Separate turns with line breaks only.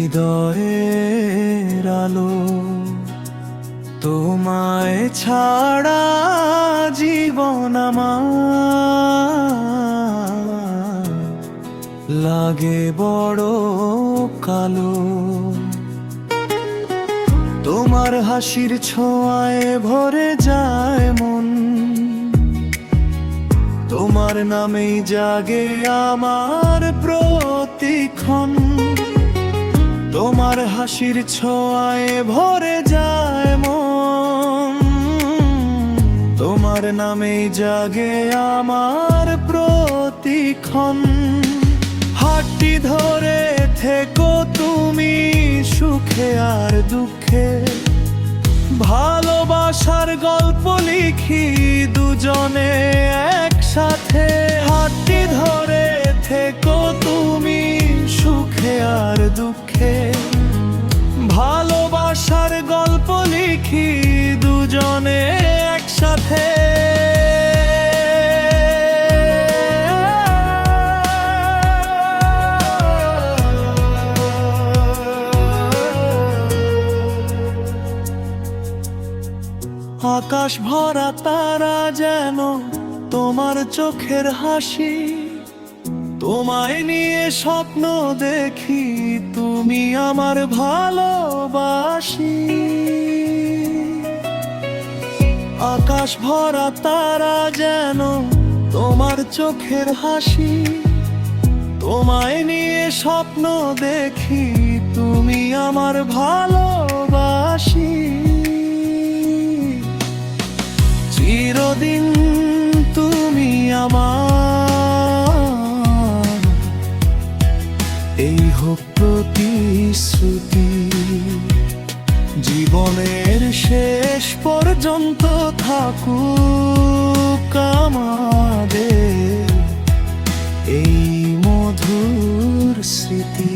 হৃদয়ের আলো। তোমায় ছাড়া জীবন আমার লাগে বড় কালো। তোমার হাসির ছোঁয়ায় ভরে যায় মন, তোমার নামেই জাগে আমার প্রতিক্ষণ। তোমার হাসির ছোঁয়ায় ভরে যায় মন, তোমার নামেই জাগে আমার প্রতিক্ষণ। হাতটি ধরে থেকো তুমি সুখে আর দুঃখে, ভালোবাসার গল্প লিখি দুজনে একসাথে। হাতটি ধরে থেকো তুমি সুখে আর দুঃখে, ভালোবাসার গল্প লিখি দুজনে একসাথে। আকাশ ভরা তারা যেন তোমার চোখের হাসি, তোমায় নিয়ে স্বপ্ন দেখি, তুমি আমার ভালোবাসি। আকাশ ভরা তারা যেন তোমার চোখের হাসি, তোমায় নিয়ে স্বপ্ন দেখি, তুমি আমার ভালোবাসি। চিরদিন তুমি আমার, এই হোক প্রতিশ্রুতি। জীবনের শেষ পর্যন্ত থাকুক আমাদের এই মধুর স্মৃতি।